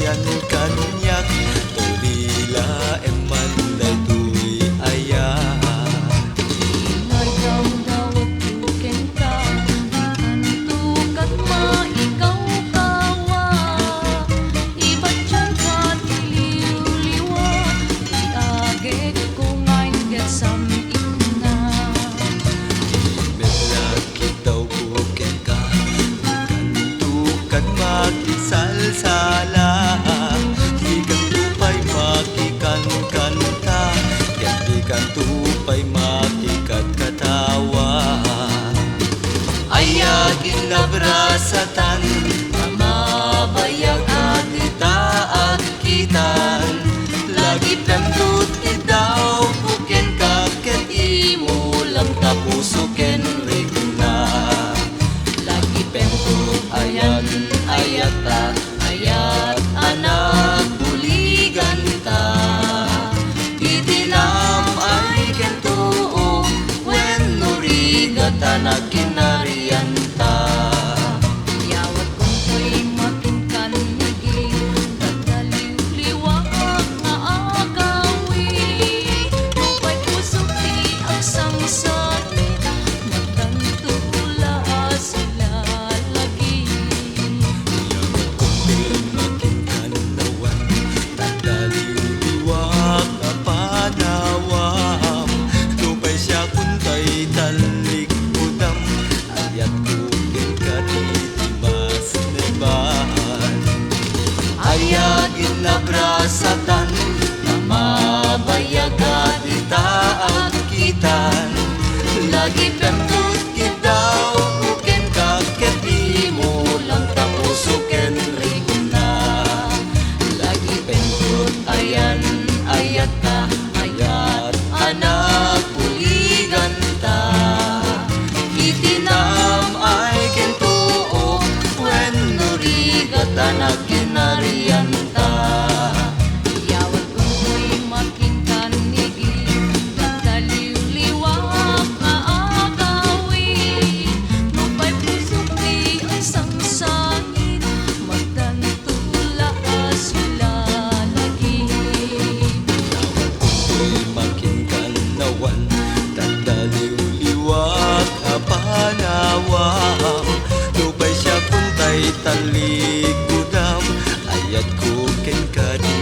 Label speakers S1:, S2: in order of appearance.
S1: yan kanyak tulila eman daytoy aya.
S2: Ilay daw dawat tuken ka, antukat maikaw kawa. Iba't dyan ka tiliw-liwa, iagek ko ngayon get some ina.
S1: Melaki daw buken ka, kantukan makisalsala. Ikan tupay makikan-kanta, yan ikan tupay makikatkatawa. Ayagin nabrasatan,
S2: Mabayag at
S1: itaat kitan. Lagi pemdut daw buken ka ket imulam tapuso ken rigna. Lagi pemdut ayan ayata ayat anak buligan ta. Itinam ay ken tuo wen nurigat anak kinarian ta.
S2: yawat kong ko'y makinkanigi, nagdaliw-liwak nga agawi. Lupay pusok ti ang samsari, nagtantula sila lagi.
S1: Yaman makinkanawan, tagdaliw-liwak na panawam. Lupay siya kuntay talik udam, ayat kukin katitimas neban. Ayagin nabrasatan, na mabayagan itaat kitan. Lagi pemdut kidaw buken ka ket imulang tapuso ken rigna. Lagi pemdut ayan ayat ka ayat anak buligan ta. Itinam ay ken tuo wen nurigat anak kinarian ta.
S2: Yawat kong ko'y makinkanigi, nagdaliw-liwak nga agawi. Lupay pusok ti ang sangsangit, magtantula sila lagi.
S1: Ako'y makinkanawan, tagdaliw-liwak apanawam. Lupay siya kuntay talikudam, ayat ko ken kadi